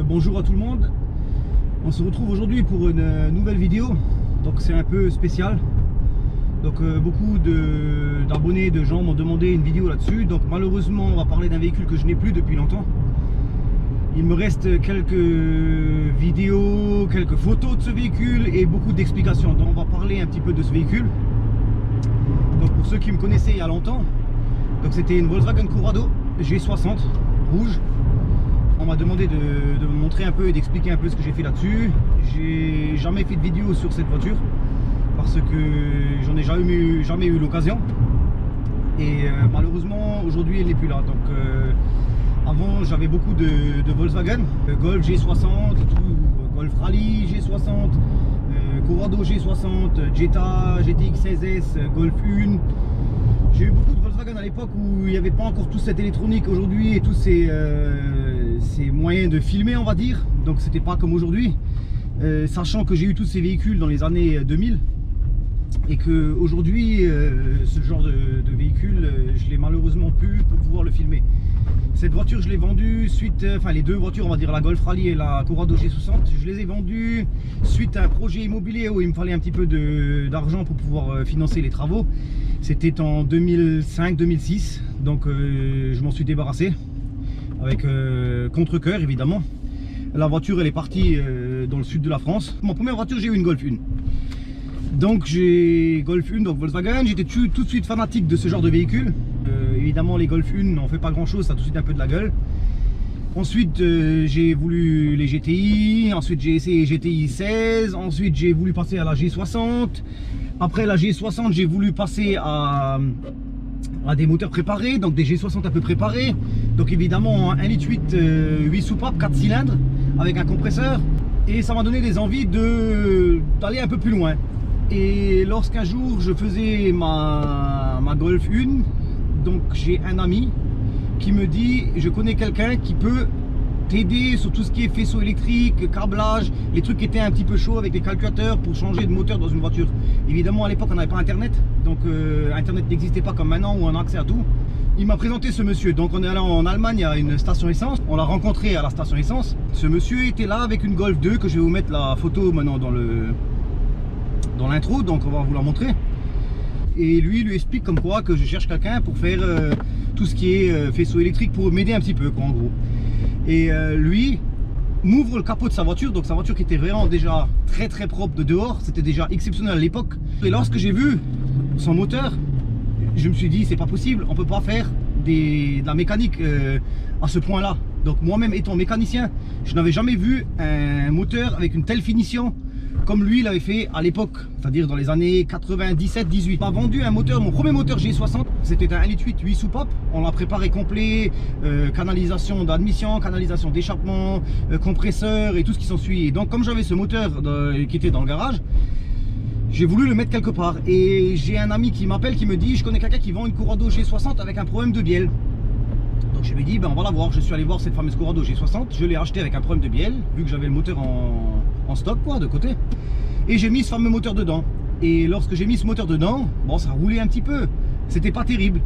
Bonjour à tout le monde. On se retrouve aujourd'hui pour une nouvelle vidéo. Donc c'est un peu spécial. Donc beaucoup d'abonnés, de gens m'ont demandé une vidéo là-dessus. Donc malheureusement on va parler d'un véhicule que je n'ai plus depuis longtemps. Il me reste quelques vidéos, quelques photos de ce véhicule et beaucoup d'explications. Donc on va parler un petit peu de ce véhicule. Donc pour ceux qui me connaissaient il y a longtemps, donc c'était une Volkswagen Corrado G60 rouge. On m'a demandé de me montrer un peu et d'expliquer un peu ce que j'ai fait là-dessus. J'ai jamais fait de vidéo sur cette voiture parce que j'en ai jamais eu l'occasion. Et malheureusement aujourd'hui elle n'est plus là. Donc avant j'avais beaucoup de Volkswagen, Golf G60, Golf Rally G60, Corrado G60, Jetta, GTX 16S, Golf 1. J'ai eu beaucoup de Volkswagen à l'époque où il n'y avait pas encore toute cette électronique aujourd'hui et tous ces moyens de filmer, on va dire. Donc c'était pas comme aujourd'hui, sachant que j'ai eu tous ces véhicules dans les années 2000 et que aujourd'hui ce genre de véhicule je l'ai malheureusement plus pour pouvoir le filmer. Cette voiture je l'ai vendue suite, enfin les deux voitures on va dire, la Golf Rally et la Corrado G60, je les ai vendues suite à un projet immobilier où il me fallait un petit peu d'argent pour pouvoir financer les travaux. C'était en 2005-2006, donc je m'en suis débarrassé avec contre-cœur évidemment. La voiture elle est partie dans le sud de la France. Ma première voiture j'ai eu une Golf 1. Donc j'ai Golf 1, donc Volkswagen, j'étais tout de suite fanatique de ce genre de véhicule. Évidemment les Golf 1 n'en fait pas grand chose, ça a tout de suite un peu de la gueule. Ensuite j'ai voulu les GTI, ensuite j'ai essayé GTI 16, ensuite j'ai voulu passer à la G60. Après la G60 j'ai voulu passer à des moteurs préparés, donc des G60 un peu préparés. Donc évidemment 1,8 litre 8 soupapes, 4 cylindres avec un compresseur. Et ça m'a donné des envies d'aller un peu plus loin. Et lorsqu'un jour je faisais ma Golf 1, donc j'ai un ami qui me dit: je connais quelqu'un qui peut t'aider sur tout ce qui est faisceau électrique, câblage, les trucs qui étaient un petit peu chauds avec des calculateurs pour changer de moteur dans une voiture. Évidemment à l'époque on n'avait pas internet, donc internet n'existait pas comme maintenant où on a accès à tout. Il m'a présenté ce monsieur, donc on est allé en Allemagne à une station essence, on l'a rencontré à la station essence. Ce monsieur était là avec une Golf 2 que je vais vous mettre la photo maintenant dans l'intro, donc on va vous la montrer. Et lui explique comme quoi que je cherche quelqu'un pour faire tout ce qui est faisceau électrique, pour m'aider un petit peu quoi, en gros. Et lui m'ouvre le capot de sa voiture, donc sa voiture qui était vraiment déjà très propre de dehors, c'était déjà exceptionnel à l'époque. Et lorsque j'ai vu son moteur, je me suis dit c'est pas possible, on peut pas faire de la mécanique à ce point là. Donc moi-même étant mécanicien, je n'avais jamais vu un moteur avec une telle finition comme lui il avait fait à l'époque, c'est-à-dire dans les années 97-18. Il m'a vendu un moteur, mon premier moteur G60, c'était un 1,8 litre 8 soupapes. On l'a préparé complet, canalisation d'admission, canalisation d'échappement, compresseur et tout ce qui s'ensuit. Et donc comme j'avais ce moteur qui était dans le garage, j'ai voulu le mettre quelque part. Et j'ai un ami qui m'appelle, qui me dit: je connais quelqu'un qui vend une Corrado G60 avec un problème de bielle. Donc je lui ai dit ben on va la voir. Je suis allé voir cette fameuse Corrado G60, je l'ai acheté avec un problème de bielle, vu que j'avais le moteur en stock quoi, de côté. Et j'ai mis ce fameux moteur dedans. Et lorsque j'ai mis ce moteur dedans, bon ça roulait un petit peu, c'était pas terrible.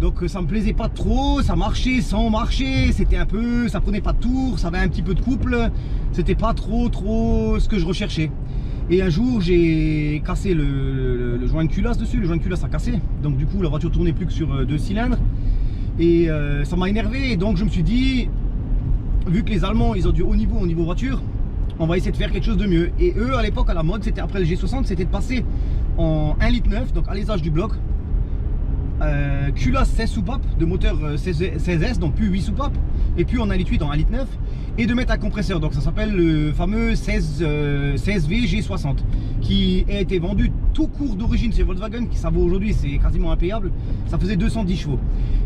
Donc ça me plaisait pas trop, ça marchait sans marcher, c'était un peu, ça prenait pas de tour, ça avait un petit peu de couple, c'était pas trop ce que je recherchais. Et un jour j'ai cassé le joint de culasse dessus, le joint de culasse a cassé, donc du coup la voiture tournait plus que sur 2 cylindres. Et ça m'a énervé, et donc je me suis dit, vu que les Allemands ils ont du haut niveau voiture, on va essayer de faire quelque chose de mieux. Et eux à l'époque à la mode, c'était après le G60, c'était de passer en 1,9 litre, donc alésage du bloc, culasse 16 soupapes de moteur 16S, donc plus 8 soupapes, et puis en 1,8 litre en 1,9 litre, et de mettre un compresseur. Donc ça s'appelle le fameux 16V G60, qui a été vendu tout court d'origine chez Volkswagen, qui ça vaut aujourd'hui, c'est quasiment impayable, ça faisait 210 chevaux.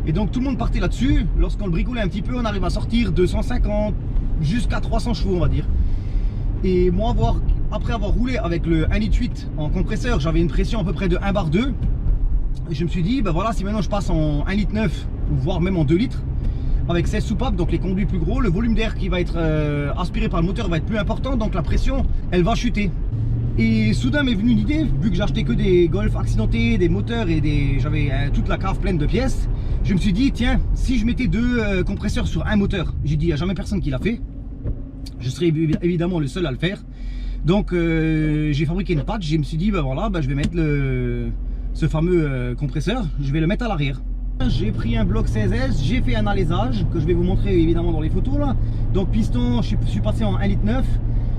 Et donc tout le monde partait là-dessus. Lorsqu'on le bricolait un petit peu, on arrive à sortir 250 jusqu'à 300 chevaux on va dire. Et moi après avoir roulé avec le 1,8 litre en compresseur, j'avais une pression à peu près de 1 bar 2. Et je me suis dit ben voilà, si maintenant je passe en 1,9 litre ou voire même en 2 litres avec 16 soupapes, donc les conduits plus gros, le volume d'air qui va être aspiré par le moteur va être plus important, donc la pression elle va chuter. Et soudain m'est venue une idée, vu que j'achetais que des Golf accidentés, des moteurs et j'avais toute la cave pleine de pièces. Je me suis dit tiens, si je mettais 2 compresseurs sur un moteur, j'ai dit il n'y a jamais personne qui l'a fait. je serai évidemment le seul à le faire. Donc j'ai fabriqué une patch, je me suis dit, ben voilà, je vais mettre ce fameux compresseur, je vais le mettre à l'arrière. J'ai pris un bloc 16S, j'ai fait un alésage que je vais vous montrer évidemment dans les photos là. Donc piston, je suis passé en 1,9 litre.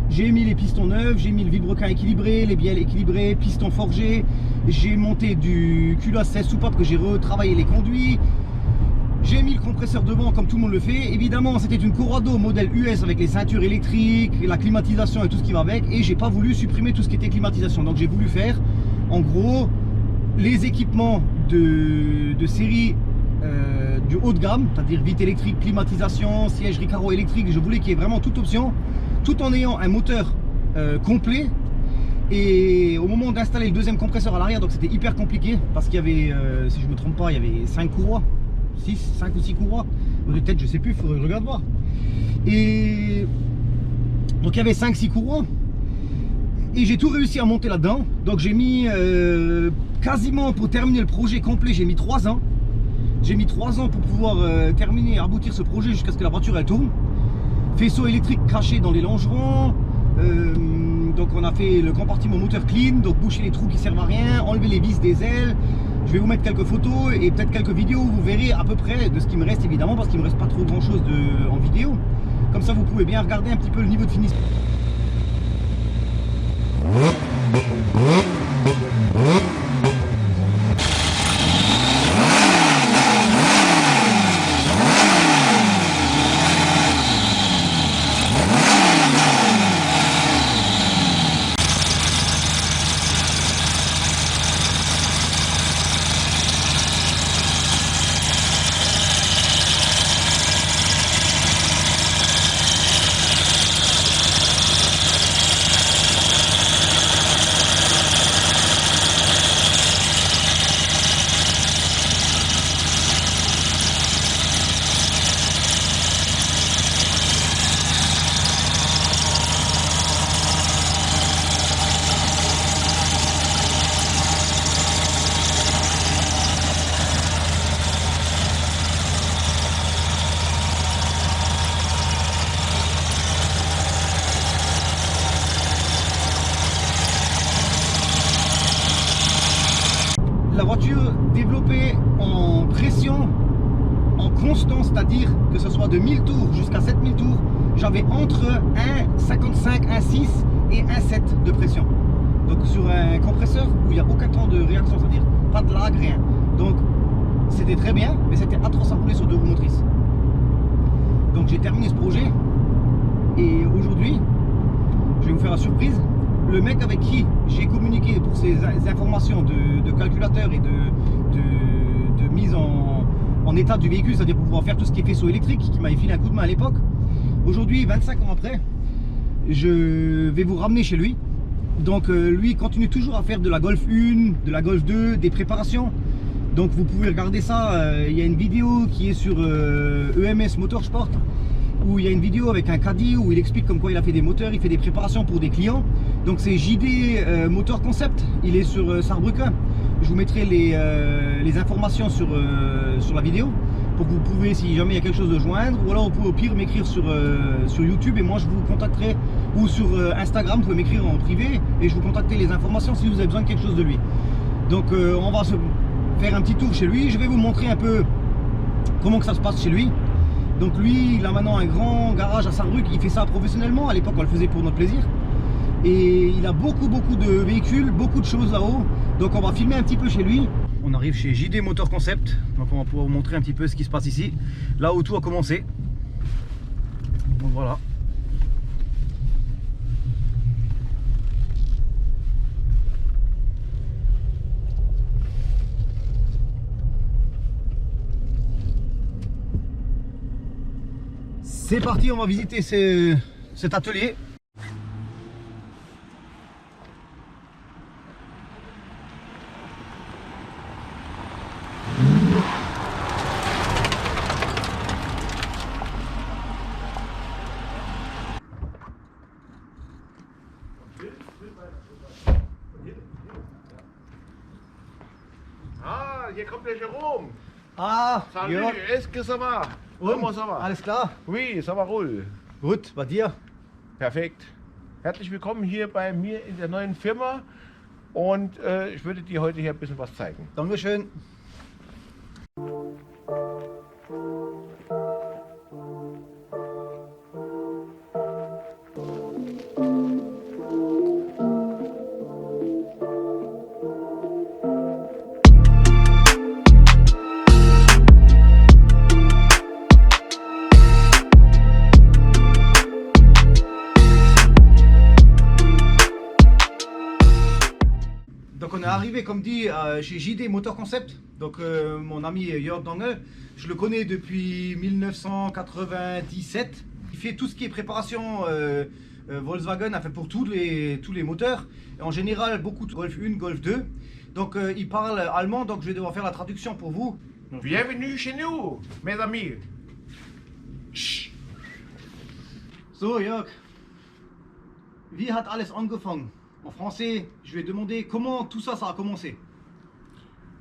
J'ai mis les pistons neufs, j'ai mis le vilebrequin équilibré, les bielles équilibrées, piston forgé. J'ai monté du culasse 16 soupape que j'ai retravaillé les conduits. J'ai mis le compresseur devant comme tout le monde le fait. Évidemment, c'était une Corrado modèle US avec les ceintures électriques, la climatisation et tout ce qui va avec. Et j'ai pas voulu supprimer tout ce qui était climatisation. Donc j'ai voulu faire en gros les équipements de série du haut de gamme, c'est-à-dire vitre électrique, climatisation, siège Recaro électrique. Je voulais qu'il y ait vraiment toute option, tout en ayant un moteur complet. Et au moment d'installer le deuxième compresseur à l'arrière, donc c'était hyper compliqué parce qu'il y avait, si je me trompe pas, il y avait 5 courroies, 5 ou 6 courroies, peut-être je sais plus, il faudrait que je regarde voir. Et donc il y avait 5-6 courroies. Et j'ai tout réussi à monter là-dedans. Donc j'ai mis quasiment pour terminer le projet complet, j'ai mis 3 ans. J'ai mis 3 ans pour pouvoir terminer et aboutir ce projet jusqu'à ce que la voiture elle tourne. Faisceau électrique craché dans les longerons. Donc on a fait le compartiment moteur clean, donc boucher les trous qui servent à rien, enlever les vis des ailes. Je vais vous mettre quelques photos et peut-être quelques vidéos où vous verrez à peu près de ce qui me reste évidemment, parce qu'il me reste pas trop grand chose en vidéo. Comme ça vous pouvez bien regarder un petit peu le niveau de finition. La voiture développée en pression, en constance, c'est-à-dire que ce soit de 1000 tours jusqu'à 7000 tours, j'avais entre 1,55, 1,6 et 1,7 de pression. Donc sur un compresseur où il n'y a aucun temps de réaction, c'est-à-dire pas de lag, rien. Donc c'était très bien, mais c'était atroce à rouler sur 2 roues motrices. Donc j'ai terminé ce projet et aujourd'hui, je vais vous faire la surprise. Le mec avec qui j'ai communiqué pour ces informations de calculateur et de mise en état du véhicule, c'est-à-dire pour pouvoir faire tout ce qui est faisceau électrique, qui m'avait filé un coup de main à l'époque. Aujourd'hui, 25 ans après, je vais vous ramener chez lui. Donc lui continue toujours à faire de la Golf 1, de la Golf 2, des préparations. Donc vous pouvez regarder ça, il y a une vidéo qui est sur EMS Motorsport, où il y a une vidéo avec un caddie où il explique comme quoi il a fait des moteurs, il fait des préparations pour des clients. Donc c'est JD Motor Concept, il est sur Saarbrücken. Je vous mettrai les informations sur la vidéo pour que vous pouvez, si jamais il y a quelque chose de joindre, ou alors vous pouvez au pire m'écrire sur YouTube et moi je vous contacterai, ou sur Instagram, vous pouvez m'écrire en privé et je vous contacterai les informations si vous avez besoin de quelque chose de lui. Donc on va se faire un petit tour chez lui, je vais vous montrer un peu comment que ça se passe chez lui. Donc lui, il a maintenant un grand garage à Saarbrücken, il fait ça professionnellement, à l'époque on le faisait pour notre plaisir. Et il a beaucoup de véhicules, beaucoup de choses là-haut. Donc on va filmer un petit peu chez lui. On arrive chez JD Motor Concept, donc on va pouvoir vous montrer un petit peu ce qui se passe ici. Là où tout a commencé. Donc voilà. C'est parti, on va visiter cet atelier. Ah, hier kommt der Jérôme. Ah, Salut, est-ce que ça va? Comment ça va? Alles klar? Oui, ça va roule. Gut, bei dir? Perfekt. Herzlich willkommen hier bei mir in der neuen Firma und ich würde dir heute hier ein bisschen was zeigen. Dankeschön. Donc on est arrivé, comme dit, chez JD Motor Concept. Donc mon ami Jörg Dangel, je le connais depuis 1997. Il fait tout ce qui est préparation Volkswagen, enfin pour tous les moteurs. Et en général, beaucoup de Golf 1, Golf 2. Donc il parle allemand, donc je vais devoir faire la traduction pour vous. Bienvenue chez nous, mes amis. So Jörg, wie hat alles angefangen? En français, je vais demander comment tout ça a commencé.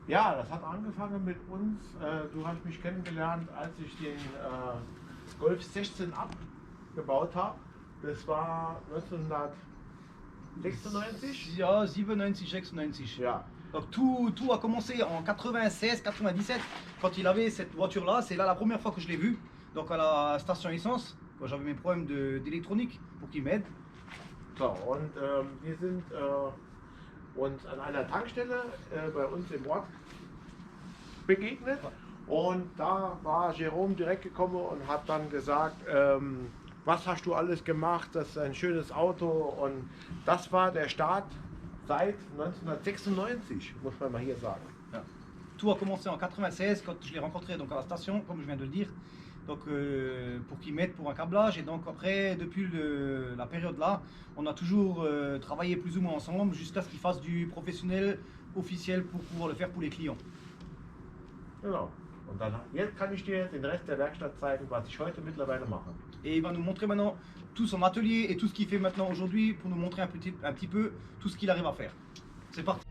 Ja, das hat angefangen mit uns. Du hast mich kennengelernt, als ich den Golf 16 abgebaut habe. Das war 1996. Ja, 97, 96. Ja. Donc tout a commencé en 96, 97, quand il avait cette voiture-là. C'est là la première fois que je l'ai vu, donc à la station essence, quand j'avais mes problèmes d'électronique, pour qu'il m'aide. So, und wir sind uns an einer Tankstelle bei uns im Ort begegnet. Und da war Jerome direkt gekommen und hat dann gesagt, was hast du alles gemacht, das ist ein schönes Auto. Und das war der Start seit 1996, muss man mal hier sagen. Ja. Tout a commencé en 96 quand je l'ai rencontré donc à la station, comme je viens de le dire. Donc pour qu'il m'aide pour un câblage, et donc après depuis la période là, on a toujours travaillé plus ou moins ensemble jusqu'à ce qu'il fasse du professionnel officiel pour pouvoir le faire pour les clients. Genau. Und dann jetzt kann ich dir den Rest der Werkstatt zeigen, was ich heute mittlerweile mache. Et il va nous montrer maintenant tout son atelier et tout ce qu'il fait maintenant aujourd'hui pour nous montrer un petit peu tout ce qu'il arrive à faire. C'est parti.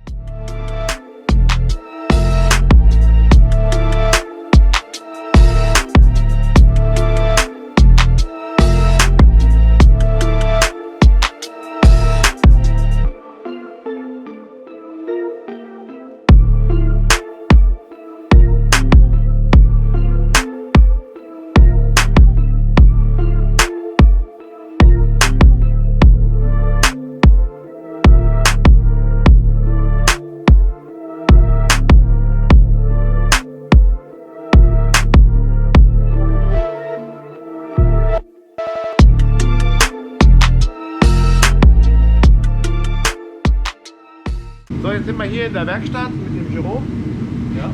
So, jetzt sind wir hier in der Werkstatt mit dem Jerome. Ja.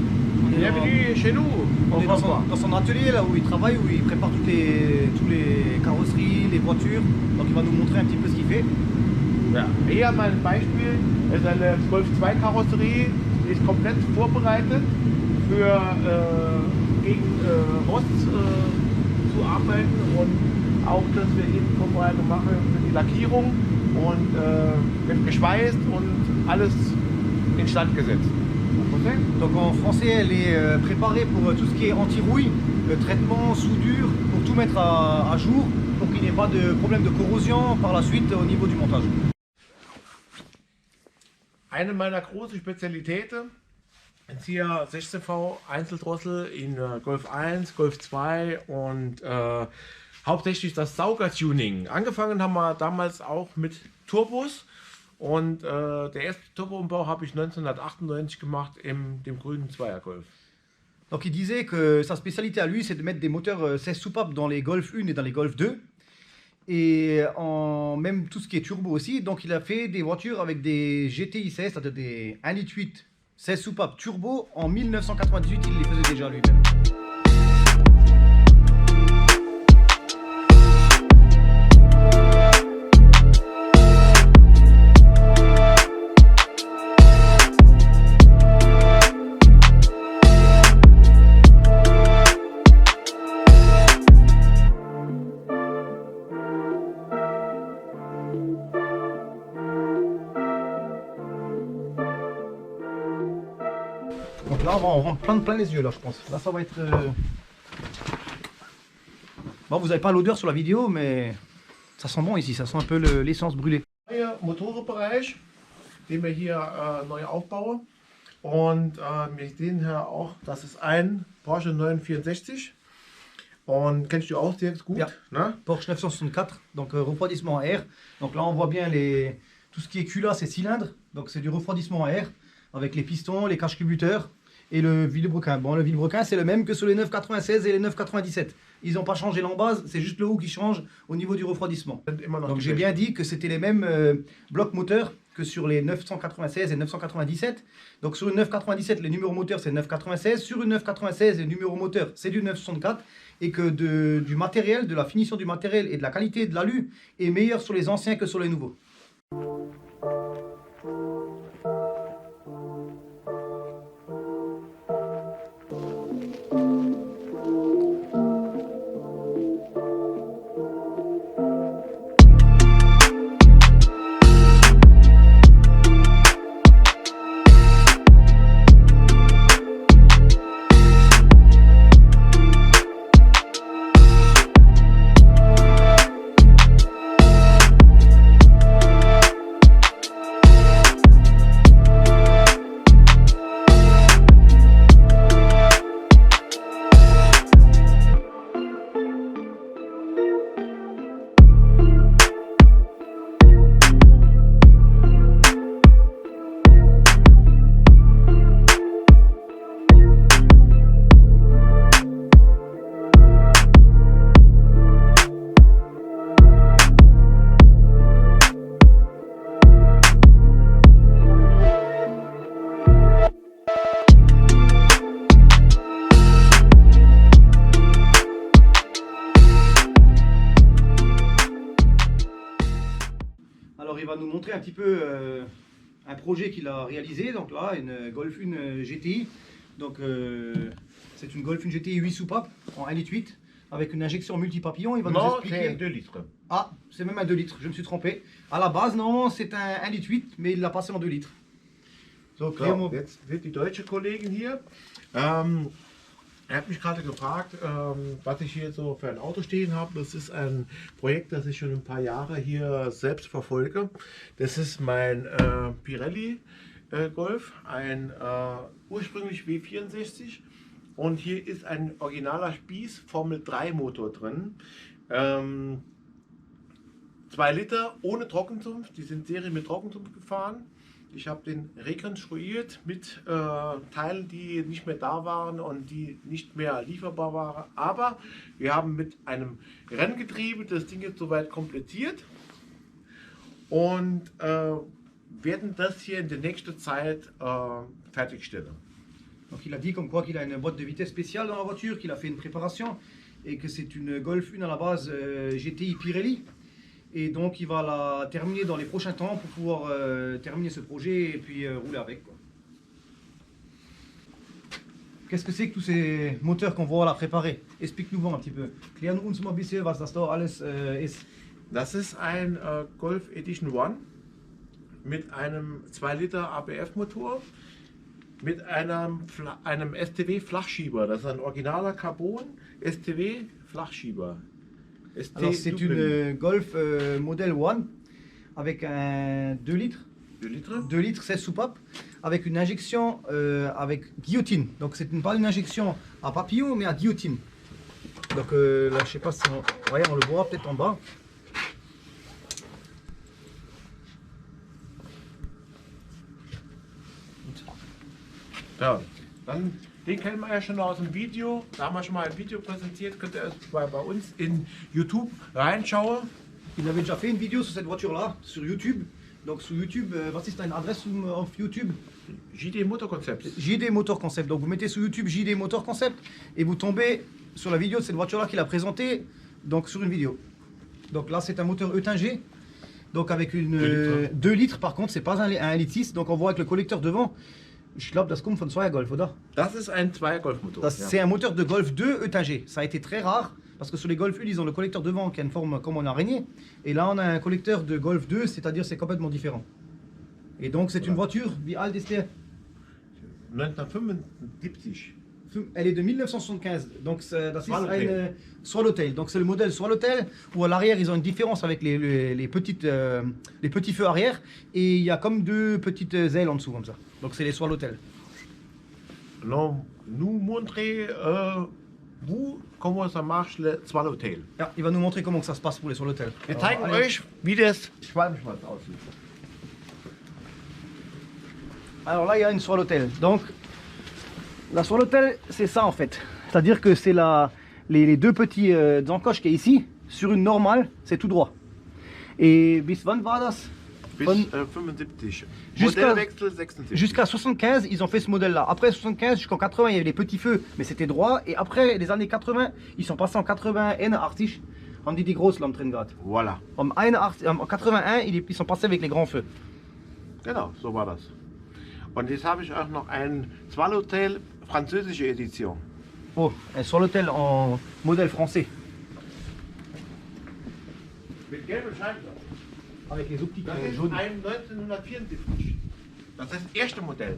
Bienvenue chez nous. On est dans son atelier là où il travaille, où il prépare tous les carrosseries, les voitures. Donc il va nous montrer un petit peu ce qu'il fait. Ja. Hier mal ein Beispiel. Das ist eine Golf 2 Karosserie, die ist komplett vorbereitet für gegen Rost zu arbeiten und auch, dass wir eben Vorbereitung machen für die Lackierung und wird geschweißt und alles instand gesetzt. Donc en français, elle est préparée pour tout ce qui est anti-rouille, traitement, soudure, pour tout mettre à jour, pour qu'il n'y ait pas de problème de corrosion par la suite au niveau du montage. Eine meiner großen Spezialitäten ist hier 16V Einzeldrossel in Golf 1, Golf 2 und hauptsächlich das Saugertuning. Angefangen haben wir damals auch mit Turbos. Und der erste Turbo-Umbau habe ich 1998 gemacht in dem grünen Zweier-Golf. Donc il disait que sa spécialité à lui, c'est de mettre des moteurs 16 soupapes dans les Golf 1 et dans les Golf 2. Et même tout ce qui est turbo aussi. Donc il a fait des voitures avec des GTI 16, c'est-à-dire des 1,8 litre 16 soupapes turbo. En 1998, il les faisait déjà lui-même. Donc là, on va en rendre plein les yeux, là, je pense. Là, ça va être... Bon, vous n'avez pas l'odeur sur la vidéo, mais Ça sent bon ici, ça sent un peu l'essence brûlée. Neuer Motorenbereich, den wir hier neu aufbauen. Und wir sehen hier auch, das ist ein Porsche 964. Und kennst du auch sehr gut, Ja. ne? Porsche 964, donc refroidissement à air. Donc là on voit bien tout ce qui est cul là, c'est cylindre. Donc c'est du refroidissement à air avec les pistons, les caches-culbuteurs et le vilebrequin. Bon, le vilebrequin c'est le même que sur les 996 et les 997. Ils n'ont pas changé l'embase, c'est juste le haut qui change au niveau du refroidissement. Donc j'ai bien dit que c'était les mêmes blocs moteurs que sur les 996 et 997. Donc sur une 997, les numéros moteurs c'est 996. Sur une 996, les numéros moteurs c'est du 964. Et que du matériel, de la finition du matériel et de la qualité de l'alu est meilleur sur les anciens que sur les nouveaux. Alors il va nous montrer un petit peu un projet qu'il a réalisé. Donc là, une Golf 1 GTI. Donc c'est une Golf 1 GTI 8 soupapes en 1,8 litre avec une injection multipapillon. Il va nous Non, expliquer. c'est 2 litres. Ah, c'est même un 2 litres, je me suis trompé. À la base, non, c'est un 1,8 litre, mais il l'a passé en 2 litres. So, So, jetzt wird die deutsche Kollegin hier. Er hat mich gerade gefragt, was ich hier so für ein Auto stehen habe. Das ist ein Projekt, das ich schon ein paar Jahre hier selbst verfolge. Das ist mein Pirelli Golf, ein ursprünglich W64. Und hier ist ein originaler Spieß Formel 3 Motor drin. 2 Liter ohne Trockensumpf, die sind Serie mit Trockensumpf gefahren. Ich habe den rekonstruiert mit Teilen, die nicht mehr da waren und die nicht mehr lieferbar waren. Aber wir haben mit einem Renngetriebe das Ding jetzt soweit komplettiert und werden das hier in der nächsten Zeit fertigstellen. Donc il a dit comme quoi qu'il a une boîte de vitesse spéciale dans la voiture, qu'il a fait une préparation et que c'est une Golf 1 à la base GTI Pirelli. Et donc il va la terminer dans les prochains temps pour pouvoir terminer ce projet et puis rouler avec. Qu'est-ce que c'est que tous ces moteurs qu'on voit là préparés? Explique-nous un petit peu. Klär uns mal ein bisschen, was das da alles ist. Das ist ein Golf Edition One mit einem 2 Liter ABF Motor. Mit einem STW Flachschieber. Das ist ein originaler Carbon STW Flachschieber. Alors c'est une Golf modèle One avec un 2 litres. 2 litres 16 soupapes avec une injection avec guillotine. Donc c'est pas une injection à papillon mais à guillotine. Donc là je sais pas si on, ouais, on le voit peut-être en bas. Ja, dann, den kennen wir ja schon aus dem Video. Da haben wir schon mal ein Video präsentiert. Könnt ihr bei uns in YouTube reinschauen. Il avait déjà fait une vidéo sur cette voiture là sur YouTube. Donc sur YouTube, was ist deine Adresse auf YouTube? JD Motor Concept. JD Motor Concept. Donc vous mettez sur YouTube JD Motor Concept et vous tombez sur la vidéo de cette voiture là qu'il a présentée. Donc sur une vidéo. Donc là c'est un moteur E-G. Donc avec une 2 litres par contre, c'est pas un 1,6 litre. Donc on voit avec le collecteur devant. Ich glaube, das kommt von Zweiergolf, oder? Das ist ein Zweiergolf-Motor. C'est un moteur de Golf 2 E-G. Ça a été très rare parce que sur les Golf 1, ils ont le collecteur devant qui a une forme comme une araignée. Et là, on a un collecteur de Golf 2, c'est-à-dire c'est complètement différent. Et donc, c'est une voiture, wie alt ist der? 1975. elle est de 1975. Donc das ist Swallowtail. eine Swallowtail. Donc c'est le modèle Swallowtail où à l'arrière ils ont une différence avec les petits feux arrière et il y a comme deux petites ailes en dessous comme ça. Donc c'est les Swallowtail. Non, nous montrer vous comment ça marche le Swallowtail. Ja, il va nous montrer comment que ça se passe pour les Swallowtail. Wir Alors, zeigen allez. euch, wie das Schwalbenschwanz aussieht. Alors là, il y a une Swallowtail. Donc, la Swallowtail, c'est ça en fait. C'est-à-dire que c'est les deux petits encoches qui est ici. Sur une normale, c'est tout droit. Et bis wann war das? Bis Von- 75. Jusqu'à- Modellwechsel 76. Jusqu'à 75, ils ont fait ce modèle-là. Après 75, jusqu'en 80, il y avait les petits feux, mais c'était droit. Et après les années 80, ils sont passés en 81, haben die groß drin gehabt. Voilà. En 81, ils sont passés avec les grands feux. Genau, so war das. Und jetzt habe ich auch noch ein Swallowtail französische Edition. Oh, un Swallowtail en modèle français. Mit gelbem Scheinwerfer. Avec les optiques Das ist jaunes. ein 1974. Das ist das erste Modell.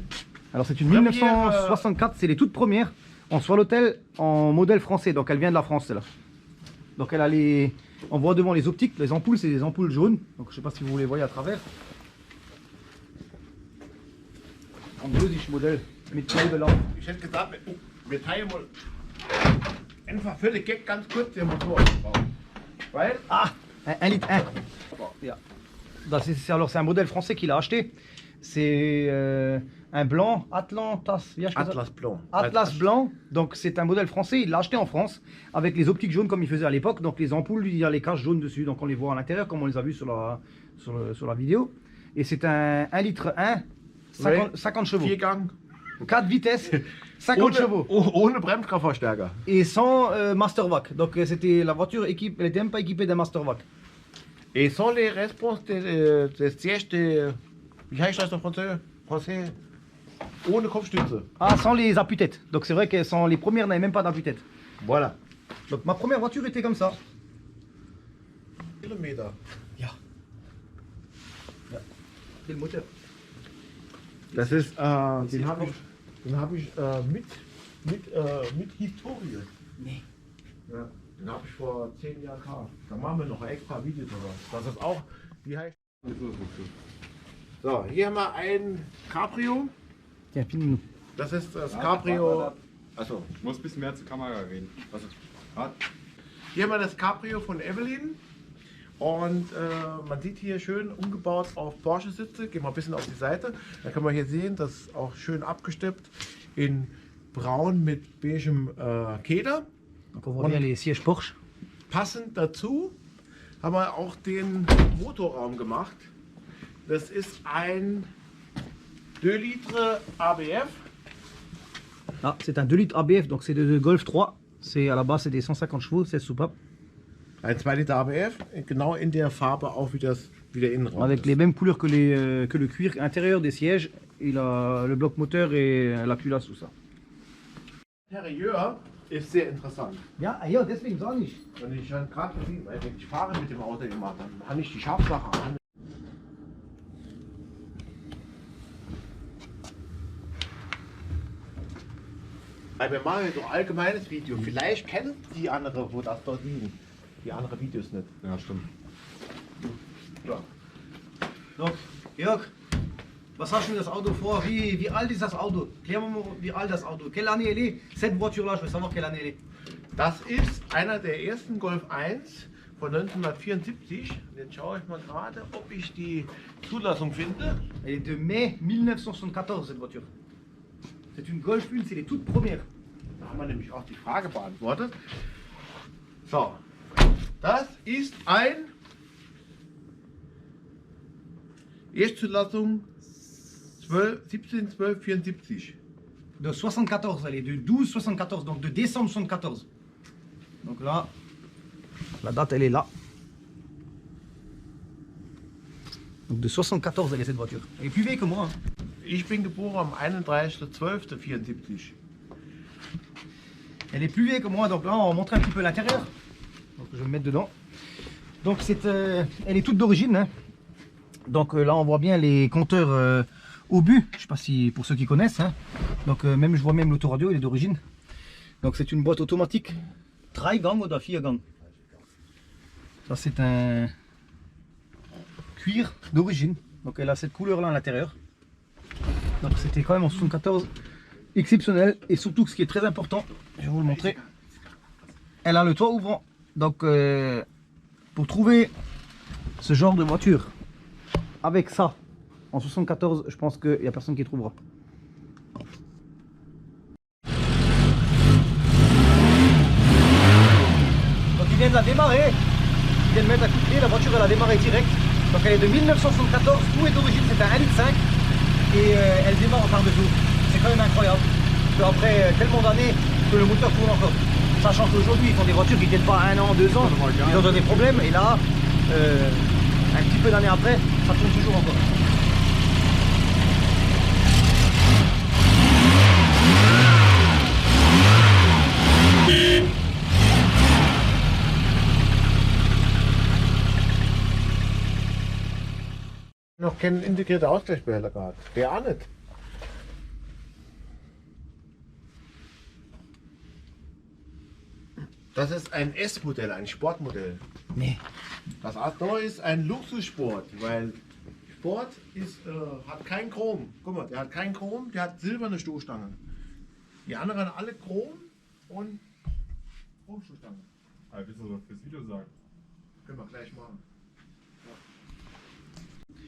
Alors c'est une Première, 1964, c'est les toutes premières en Swallowtail en modèle français, donc elle vient de la France celle-là. Donc elle a les, on voit devant les optiques, les ampoules c'est des ampoules jaunes, donc je sais pas si vous les voyez à travers. En französisch Modell mit gelbe Lampe. Ich hätte gesagt, wir teilen mal einfach völlig Gag ganz kurz den Motor. Weil, Ah, un litre 1. Yeah. Alors c'est un modèle français qu'il a acheté. C'est un blanc Atlantas. Wie heißt das? Atlas Blanc. Atlas blanc, donc c'est un modèle français, il l'a acheté en France avec les optiques jaunes comme il faisait à l'époque, donc les ampoules, il y a les caches jaunes dessus, donc on les voit à l'intérieur comme on les a vus sur la vidéo. Et c'est un 1 litre 1, 50 chevaux, Viergang. 4 vitesses, 50 chevaux Ohne Bremskraftverstärker. et sans Mastervac. Donc c'était la voiture elle était même pas équipée d'un Mastervac. Et sans les réponses des sièges de. Wie heißt das auf Français? Ohne Kopfstütze. Ah, sans les appuis-têtes. Donc c'est vrai que sans les premières n'avaient même pas d'appui-tête. Voilà. Donc ma première voiture était comme ça. Kilometer. Ja. C'est le moteur. Das ist, den habe ich mit Historie. Nee. Ja, den habe ich vor 10 Jahren gehabt. Da machen wir noch ein extra Video drüber. Das ist auch, wie heißt so, hier haben wir ein Cabrio. Tiens, filme-nous. Das ist das Cabrio. warte. Also, Ich muss ein bisschen mehr zur Kamera reden. was ist? Warte. Hier haben wir das Cabrio von Evelyn. Und man sieht hier schön umgebaut auf Porsche-Sitze. Gehen wir ein bisschen auf die Seite. Da kann man hier sehen, das ist auch schön abgesteppt in braun mit beigem Keder. Donc on voit bien les sièges Porsche. Passend dazu haben wir auch den Motorraum gemacht. Das ist ein 2 Litre ABF. Ah, c'est un 2 litres ABF, donc c'est de Golf 3. C'est à la base c'est des 150 chevaux, 16 soupapes. Ein 2 Liter ABF, genau in der Farbe auch wie der Innenraum Avec ist. les mêmes couleurs que le cuir intérieur des sièges. Et le bloc moteur et la culasse, tout ça. Interieur ist sehr interessant. Ja, ja, deswegen sage ich. Und ich habe gerade gesehen, weil wenn ich fahre mit dem Auto immer, dann habe ich die Scharfsache an. Weil wir machen so ein allgemeines Video. Vielleicht kennt die andere, wo das dort liegen. Die anderen Videos nicht. Ja, stimmt. Ja. Donc, Jörg, was hast du mit das Auto vor? Wie alt ist das Auto? Klär mal, wie alt das Auto. Quelle année elle est? Cette voiture-là, je veux savoir quelle année elle est. Das ist einer der ersten Golf 1 von 1974. Jetzt schaue ich mal gerade, ob ich die Zulassung finde. Elle est de mai 1974, cette voiture. C'est une Golf 1, c'est les toutes premières. Da haben wir nämlich auch die Frage beantwortet. So, das ist ein Erstzulassung 17/12/74. De 74, elle est de 12/74, donc de décembre 74. Donc là, la date elle est là. Donc de 74, elle est cette voiture. Elle est plus vieille que moi. Hein. Ich bin geboren am 31.12.74. Elle est plus vieille que moi, donc là on va montrer un petit peu l'intérieur. Donc je vais me mettre dedans. Donc elle est toute d'origine. Hein. Donc là on voit bien les compteurs obus, je sais pas si pour ceux qui connaissent. Hein. Donc même je vois même l'autoradio, il est d'origine. Donc c'est une boîte automatique 3 gang ou 4 gang. Ça c'est un cuir d'origine. Donc elle a cette couleur là à l'intérieur. Donc c'était quand même en 74 exceptionnel. Et surtout ce qui est très important, je vais vous le montrer. Elle a le toit ouvrant. Donc pour trouver ce genre de voiture avec ça en 74, je pense qu'il n'y a personne qui trouvera. Donc ils viennent de la démarrer, ils viennent mettre un coup de pied, la voiture elle a démarré direct. Donc elle est de 1974, tout est d'origine, c'est un 1,5 litre et elle démarre en par-dessous. C'est quand même incroyable. Après tellement d'années que le moteur tourne encore. Sachant qu'aujourd'hui ils font des voitures qui ne tiennent pas 1 an, 2 ans, ils ont des problèmes et là, un petit peu d'années après, ça tourne toujours encore. Noch keinen integrierten Ausgleichsbehälter gehabt. Der auch nicht. Das ist ein S-Modell, ein Sportmodell. Nee. Das A3 ist ein Luxussport, weil Sport ist, hat kein Chrom. Guck mal, der hat kein Chrom, der hat silberne Stoßstangen. Die anderen alle Chrom und Chromstoßstangen. Willst du was fürs Video sagen? Können wir gleich machen. Ja.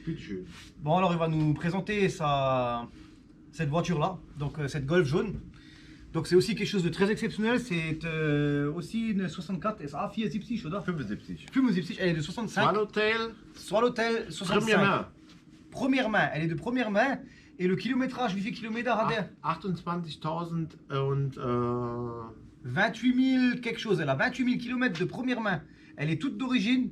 Bitteschön. Bon alors il va nous présenter cette voiture là, donc cette Golf jaune. Donc c'est aussi quelque chose de très exceptionnel, c'est aussi une 64 SA 74 oder? 75. 75, elle est de 65. Swallowtail 65. Première main. Première main, elle est de première main. Et le kilométrage, wie viel Kilometer hat er? 28.000 und 28 000 quelque chose, elle a 28 000 km de première main. Elle est toute d'origine.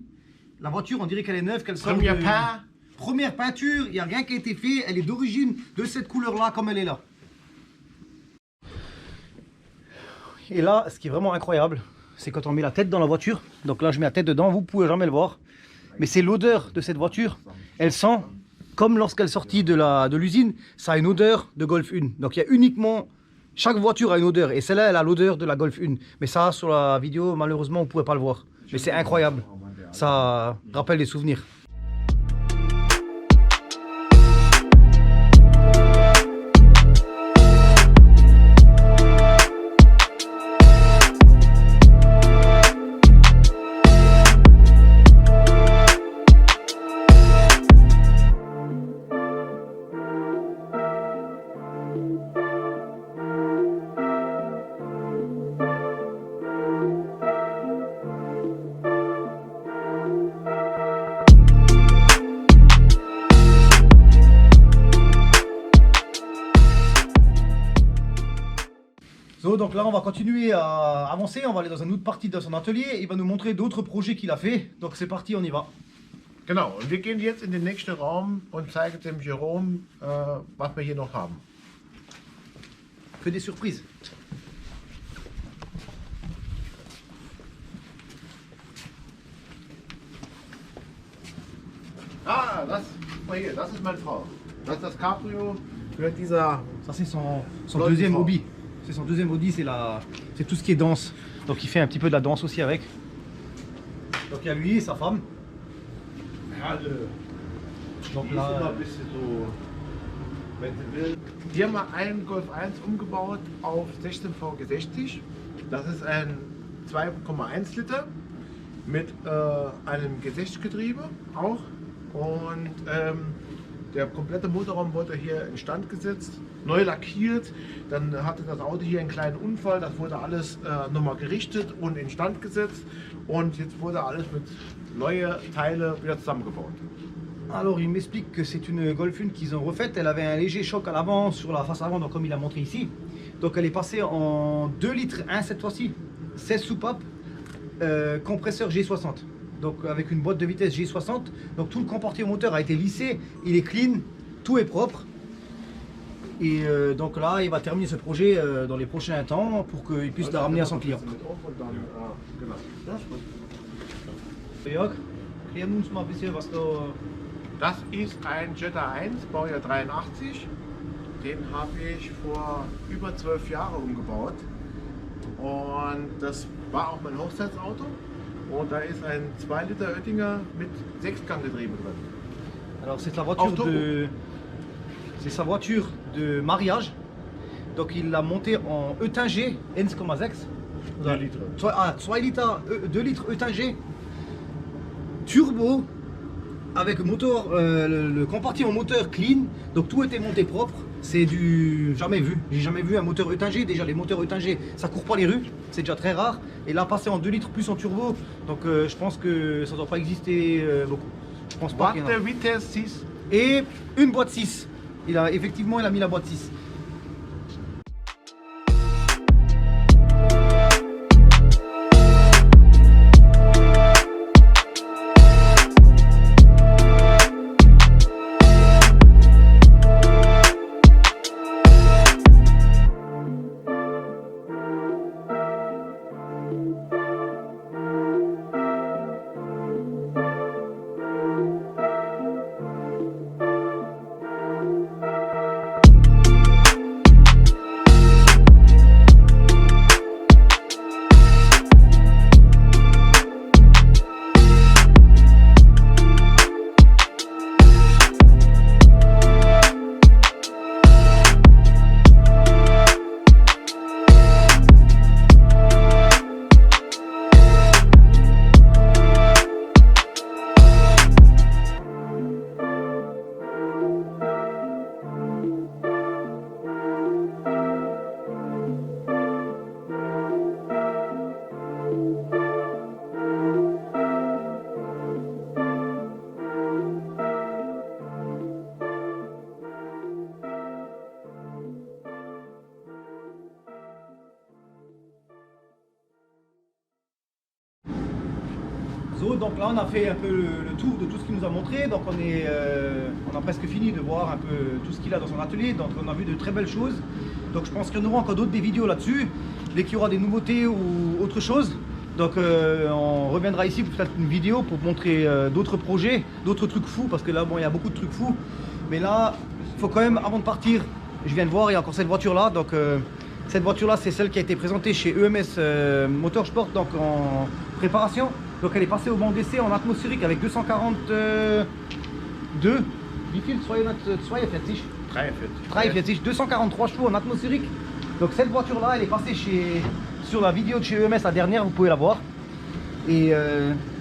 La voiture, on dirait qu'elle est neuve, qu'elle sort première de... peint. Première peinture, il n'y a rien qui a été fait. Elle est d'origine de cette couleur-là, comme elle est là. Et là, ce qui est vraiment incroyable, c'est quand on met la tête dans la voiture. Donc là, je mets la tête dedans, vous pouvez jamais le voir. Mais c'est l'odeur de cette voiture. Elle sent, comme lorsqu'elle sortit de l'usine, ça a une odeur de Golf 1. Donc il y a uniquement... Chaque voiture a une odeur. Et celle-là, elle a l'odeur de la Golf 1. Mais ça, sur la vidéo, malheureusement, vous ne pouvez pas le voir. Mais c'est incroyable. Ça rappelle des souvenirs. So, donc là on va continuer à avancer, on va aller dans une autre partie de son atelier, il va nous montrer d'autres projets qu'il a fait, donc c'est parti, on y va. Genau, und wir gehen jetzt in den nächsten Raum und zeigen dem Jerome, was wir hier noch haben. Que des surprises. Ah, das, guck mal hier, das ist meine Frau. Das ist das Cabrio für dieser... Ça c'est son deuxième hobby. C'est son deuxième hobby, c'est tout ce qui est danse. Donc il fait un petit peu de la danse aussi avec. Donc il y a lui et sa femme. Donc là, Die haben einen Golf 1 umgebaut auf 16 VG60. Das ist ein 2,1 Liter mit einem G60-Getriebe auch. Und der komplette Motorraum wurde hier instand gesetzt, neu lackiert. Dann hatte das Auto hier einen kleinen Unfall, das wurde alles nochmal gerichtet und instand gesetzt. Und jetzt wurde alles mit neuen Teilen wieder zusammengebaut. alors il m'explique que c'est une Golf 1 qu'ils ont refaite. Elle avait un léger choc à l'avant sur la face avant, donc comme il a montré ici. Donc elle est passée en 2 litres 1 cette fois-ci, 16 soupapes, compresseur G60. Donc avec une boîte de vitesse G60. Donc tout le comportement moteur a été lissé, il est clean, tout est propre. Et donc là, il va terminer ce projet dans les prochains temps pour qu'il puisse le ramener à son client. Jörg, erklär uns mal ein bisschen, was da... Das ist ein Jetta 1, Baujahr 83. Den habe ich vor über 12 Jahren umgebaut. Und das war auch mein Hochzeitsauto. Und da ist ein 2 Liter Oettinger mit 6-Gang-Getriebe drin. Alors c'est sa voiture c'est sa voiture de mariage. Donc il l'a monté en Oettinger 1,6. 2 Liter. 2 Liter, 2 litres Oettinger turbo avec moteur, le compartiment moteur clean. Donc tout était monté propre. C'est du jamais vu. J'ai jamais vu un moteur Oettinger. Déjà les moteurs Oettinger ça court pas les rues. C'est déjà très rare. Et là passer en 2 litres plus en turbo. Donc je pense que ça doit pas exister beaucoup. Je pense pas qu'il y en a. Warte, Vitesse 6. Et une boîte 6. Il a mis la boîte 6. So, donc là on a fait un peu le tour de tout ce qu'il nous a montré, donc on a presque fini de voir un peu tout ce qu'il a dans son atelier, donc on a vu de très belles choses. Donc je pense qu'il y en aura encore d'autres des vidéos là-dessus, dès qu'il y aura des nouveautés ou autre chose. Donc on reviendra ici pour peut-être une vidéo pour montrer d'autres projets, d'autres trucs fous, parce que là bon il y a beaucoup de trucs fous. Mais là, il faut quand même, avant de partir, je viens de voir, il y a encore cette voiture là, donc cette voiture là c'est celle qui a été présentée chez EMS Motorsport, donc en préparation. Donc elle est passée au banc d'essai en atmosphérique avec 242. Wie viel? 242? 243 chevaux en atmosphérique. Donc cette voiture là elle est passée sur la vidéo de chez EMS, la dernière, vous pouvez la voir. Et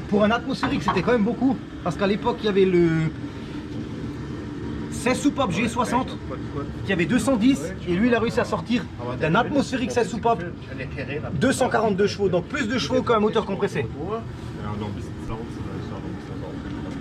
pour un atmosphérique c'était quand même beaucoup, parce qu'à l'époque il y avait le 16 soupapes G60 qui avait 210 et lui il a réussi à sortir d'un atmosphérique 16 soupapes 242 chevaux, donc plus de chevaux qu'un moteur compressé. Ja, noch ein bisschen Sound vielleicht, aber muss das auch kennen.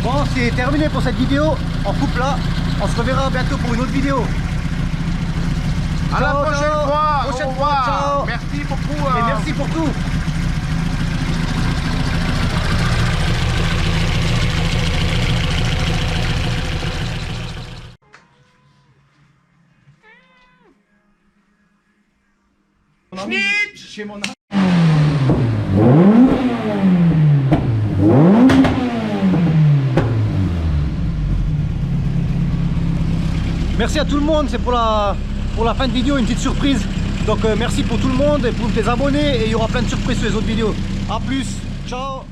Bon, c'est terminé pour cette vidéo. On coupe là. On se reverra bientôt pour une autre vidéo. À la prochaine fois. Prochaine Au fois. revoir. Ciao. Merci beaucoup. Et merci pour tout. Schnitt. Chez mon ami. Merci à tout le monde, c'est pour la fin de vidéo une petite surprise. Donc merci pour tout le monde et pour les abonnés, et il y aura plein de surprises sur les autres vidéos. A plus, ciao.